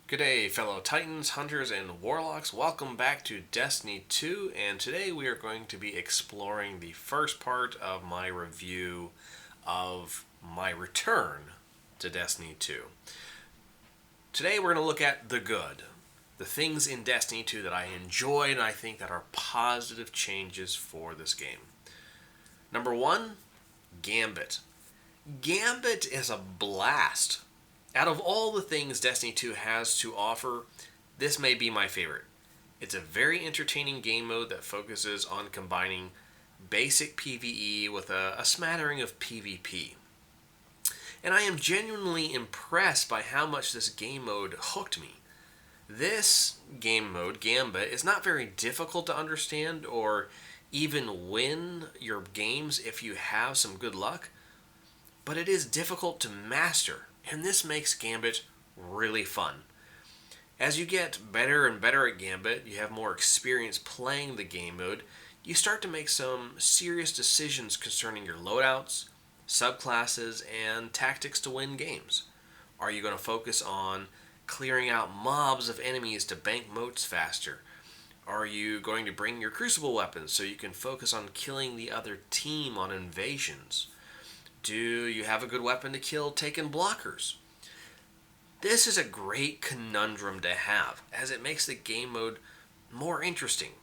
G'day, fellow Titans, Hunters, and Warlocks. Welcome back to Destiny 2, and today we are going to be exploring the first part of my review of my return to Destiny 2. Today we're going to look at the good, the things in Destiny 2 that I enjoyed and I think that are positive changes for this game. Number one, Gambit. Gambit is a blast. Out of all the things Destiny 2 has to offer, this may be my favorite. It's a very entertaining game mode that focuses on combining basic PvE with a smattering of PvP. And I am genuinely impressed by how much this game mode hooked me. This game mode, Gambit, is not very difficult to understand or even win your games if you have some good luck, but it is difficult to master. And this makes Gambit really fun. As you get better and better at Gambit, you have more experience playing the game mode, you start to make some serious decisions concerning your loadouts, subclasses, and tactics to win games. Are you going to focus on clearing out mobs of enemies to bank moats faster? Are you going to bring your crucible weapons so you can focus on killing the other team on invasions? Do you have a good weapon to kill taken blockers? This is a great conundrum to have, as it makes the game mode more interesting.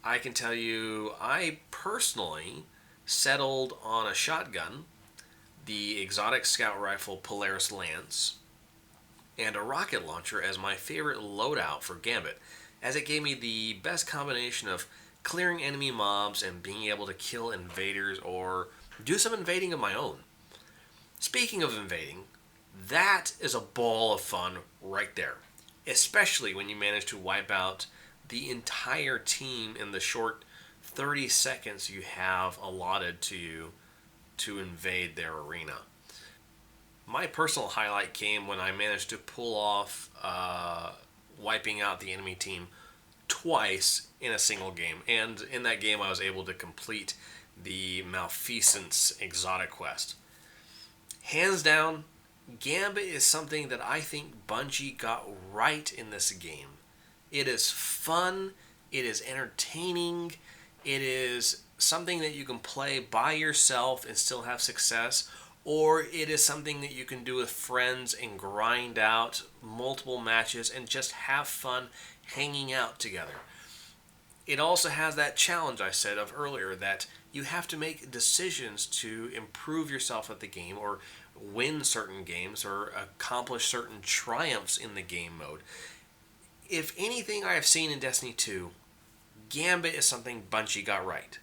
I can tell you, I personally settled on a shotgun, the exotic scout rifle Polaris Lance, and a rocket launcher as my favorite loadout for Gambit, as it gave me the best combination of clearing enemy mobs and being able to kill invaders or do some invading of my own. Speaking of invading, that is a ball of fun right there. Especially when you manage to wipe out the entire team in the short 30 seconds you have allotted to you to invade their arena. My personal highlight came when I managed to pull off wiping out the enemy team twice in a single game. And in that game I was able to complete the Malfeasance exotic quest. Hands down, Gambit is something that I think Bungie got right in this game. It is fun, it is entertaining, it is something that you can play by yourself and still have success, or it is something that you can do with friends and grind out multiple matches and just have fun hanging out together. It also has that challenge I said of earlier that you have to make decisions to improve yourself at the game or win certain games or accomplish certain triumphs in the game mode. If anything I have seen in Destiny 2, Gambit is something Bungie got right.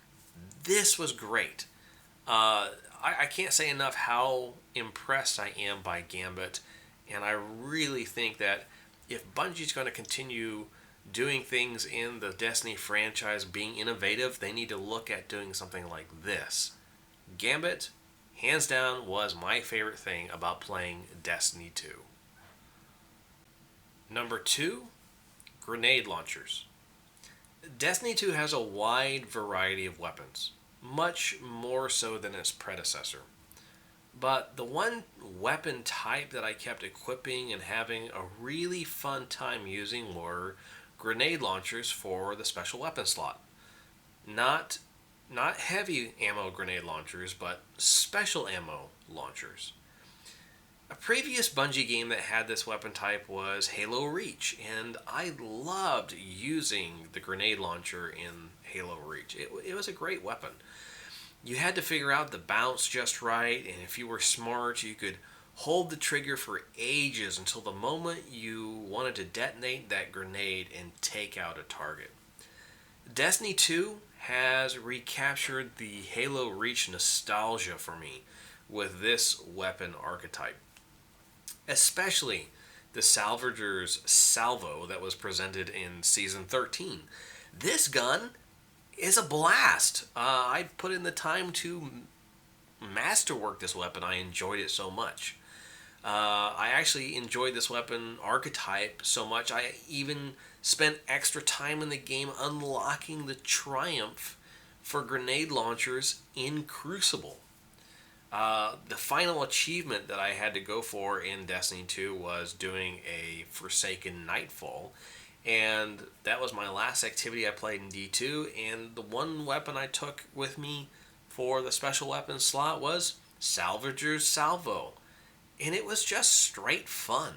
This was great. I can't say enough how impressed I am by Gambit, and I really think that if Bungie's going to continue doing things in the Destiny franchise, being innovative, they need to look at doing something like this. Gambit, hands down, was my favorite thing about playing Destiny 2. Number 2, grenade launchers. Destiny 2 has a wide variety of weapons, much more so than its predecessor. But the one weapon type that I kept equipping and having a really fun time using were grenade launchers for the special weapon slot. Not heavy ammo grenade launchers, but special ammo launchers. A previous Bungie game that had this weapon type was Halo Reach, and I loved using the grenade launcher in Halo Reach. It was a great weapon. You had to figure out the bounce just right, and if you were smart, you could hold the trigger for ages until the moment you wanted to detonate that grenade and take out a target. Destiny 2 has recaptured the Halo Reach nostalgia for me with this weapon archetype. Especially the Salvager's Salvo that was presented in Season 13. This gun is a blast. I put in the time to masterwork this weapon. I enjoyed it so much. I actually enjoyed this weapon archetype so much, I even spent extra time in the game unlocking the triumph for grenade launchers in Crucible. The final achievement that I had to go for in Destiny 2 was doing a Forsaken Nightfall. And that was my last activity I played in D2. And the one weapon I took with me for the special weapons slot was Salvager's Salvo. And it was just straight fun.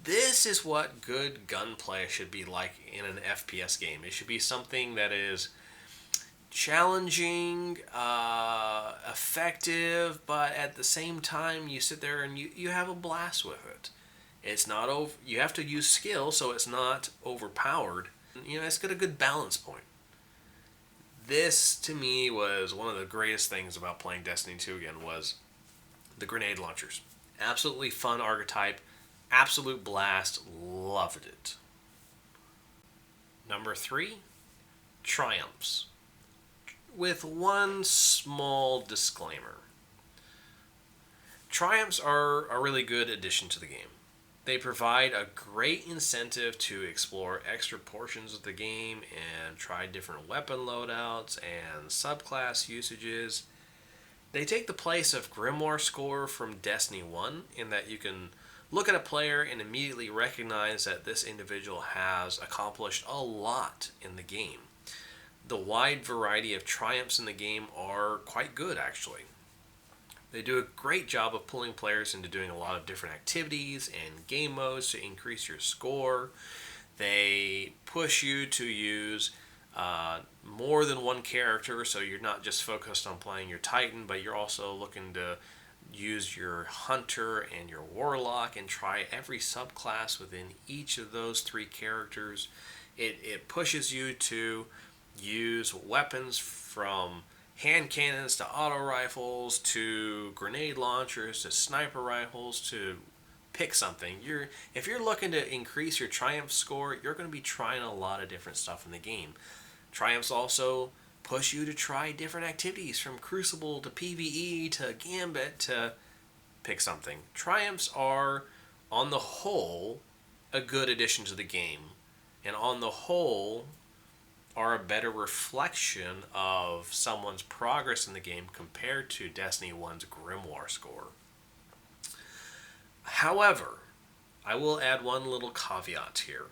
This is what good gunplay should be like in an FPS game. It should be something that is challenging, effective, but at the same time, you sit there and you have a blast with it. It's not over. You have to use skill, so it's not overpowered. It's got a good balance point. This, to me, was one of the greatest things about playing Destiny 2 again was the grenade launchers. Absolutely fun archetype. Absolute blast. Loved it. Number 3, Triumphs. With one small disclaimer. Triumphs are a really good addition to the game. They provide a great incentive to explore extra portions of the game and try different weapon loadouts and subclass usages. They take the place of Grimoire Score from Destiny 1 in that you can look at a player and immediately recognize that this individual has accomplished a lot in the game. The wide variety of triumphs in the game are quite good, actually. They do a great job of pulling players into doing a lot of different activities and game modes to increase your score. They push you to use more than one character, so you're not just focused on playing your Titan, but you're also looking to use your Hunter and your Warlock and try every subclass within each of those 3 characters. It pushes you to use weapons from hand cannons to auto rifles to grenade launchers to sniper rifles to pick something. If you're looking to increase your triumph score, you're going to be trying a lot of different stuff in the game. Triumphs also push you to try different activities from Crucible to PvE to Gambit to pick something. Triumphs are, on the whole, a good addition to the game. And on the whole, are a better reflection of someone's progress in the game compared to Destiny 1's Grimoire Score. However, I will add one little caveat here.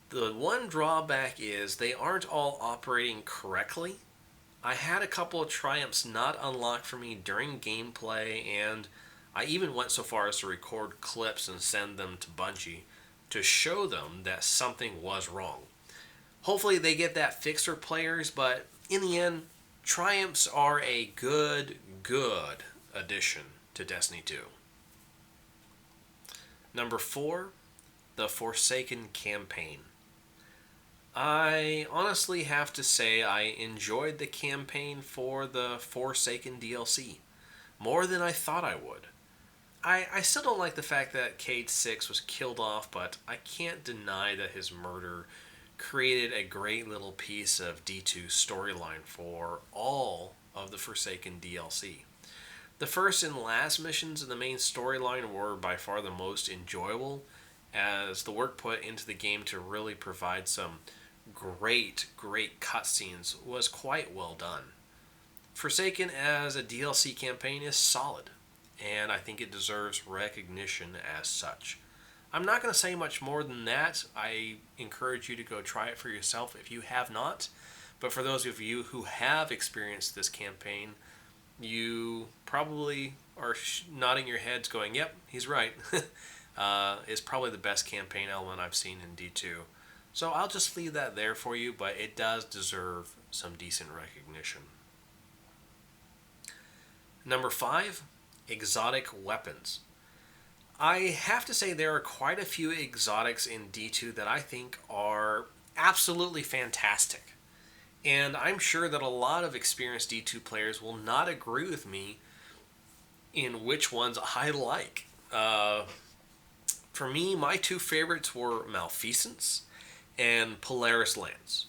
The one drawback is they aren't all operating correctly. I had a couple of triumphs not unlocked for me during gameplay, and I even went so far as to record clips and send them to Bungie to show them that something was wrong. Hopefully they get that fixed for players, but in the end, triumphs are a good addition to Destiny 2. Number 4, the Forsaken campaign. I honestly have to say I enjoyed the campaign for the Forsaken DLC more than I thought I would. I still don't like the fact that Cade 6 was killed off, but I can't deny that his murder created a great little piece of D2 storyline for all of the Forsaken DLC. The first and last missions in the main storyline were by far the most enjoyable, as the work put into the game to really provide some great cutscenes was quite well done. Forsaken as a DLC campaign is solid, and I think it deserves recognition as such. I'm not going to say much more than that. I encourage you to go try it for yourself if you have not. But for those of you who have experienced this campaign, you probably are nodding your heads going, yep, he's right. It's probably the best campaign element I've seen in D2. So I'll just leave that there for you, but it does deserve some decent recognition. Number 5, exotic weapons. I have to say there are quite a few exotics in D2 that I think are absolutely fantastic. And I'm sure that a lot of experienced D2 players will not agree with me in which ones I like. For me, my 2 favorites were Malfeasance and Polaris Lance.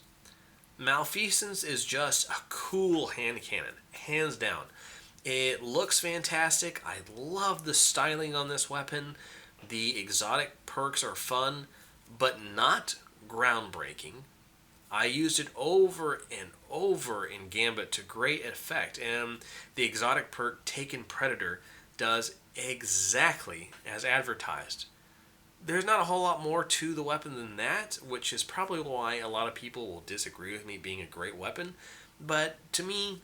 Malfeasance is just a cool hand cannon, hands down. It looks fantastic. I love the styling on this weapon. The exotic perks are fun, but not groundbreaking. I used it over and over in Gambit to great effect, and the exotic perk Taken Predator does exactly as advertised. There's not a whole lot more to the weapon than that, which is probably why a lot of people will disagree with me being a great weapon. But to me,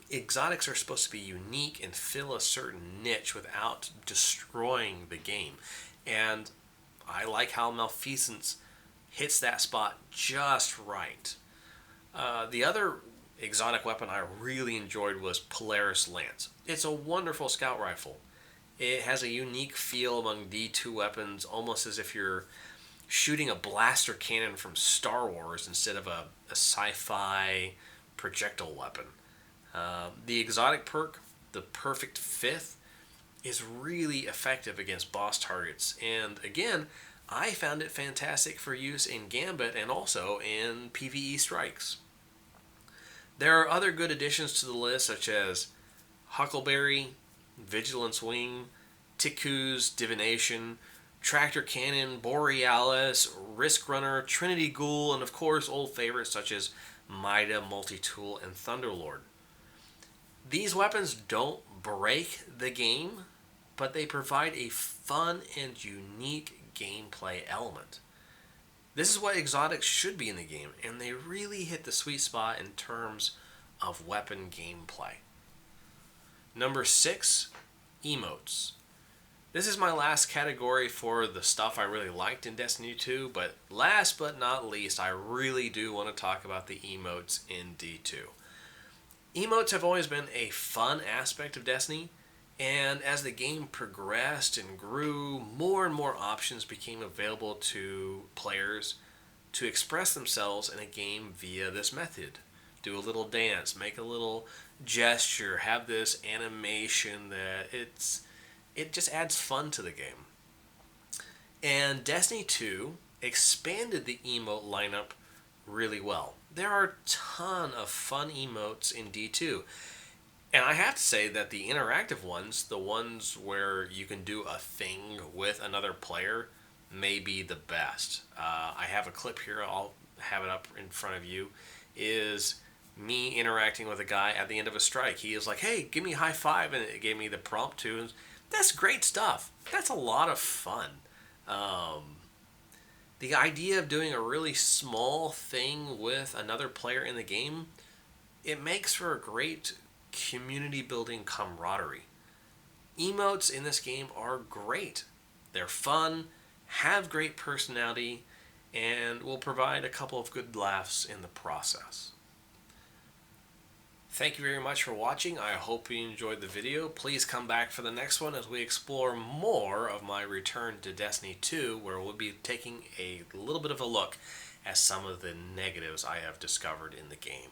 exotics are supposed to be unique and fill a certain niche without destroying the game. And I like how Malfeasance hits that spot just right. The other exotic weapon I really enjoyed was Polaris Lance. It's a wonderful scout rifle. It has a unique feel among D2 weapons, almost as if you're shooting a blaster cannon from Star Wars instead of a sci fi projectile weapon. The exotic perk, the Perfect Fifth, is really effective against boss targets. And again, I found it fantastic for use in Gambit and also in PvE strikes. There are other good additions to the list, such as Huckleberry, Vigilance Wing, Tiku's Divination, Tractor Cannon, Borealis, Risk Runner, Trinity Ghoul, and of course old favorites such as Mida, Multi-Tool, and Thunderlord. These weapons don't break the game, but they provide a fun and unique gameplay element. This is what exotics should be in the game, and they really hit the sweet spot in terms of weapon gameplay. Number 6, Emotes. This is my last category for the stuff I really liked in Destiny 2, but last but not least, I really do want to talk about the emotes in D2. Emotes have always been a fun aspect of Destiny, and as the game progressed and grew, more and more options became available to players to express themselves in a game via this method. Do a little dance, make a little gesture, have this animation that it just adds fun to the game. And Destiny 2 expanded the emote lineup really well. There are a ton of fun emotes in D2. And I have to say that the interactive ones, the ones where you can do a thing with another player, may be the best. I have a clip here, I'll have it up in front of you, is me interacting with a guy at the end of a strike. He is like, hey, give me a high five, and it gave me the prompt to. And that's great stuff. That's a lot of fun. The idea of doing a really small thing with another player in the game, it makes for a great community building camaraderie. Emotes in this game are great. They're fun, have great personality, and will provide a couple of good laughs in the process. Thank you very much for watching. I hope you enjoyed the video. Please come back for the next one as we explore more of my return to Destiny 2, where we'll be taking a little bit of a look at some of the negatives I have discovered in the game.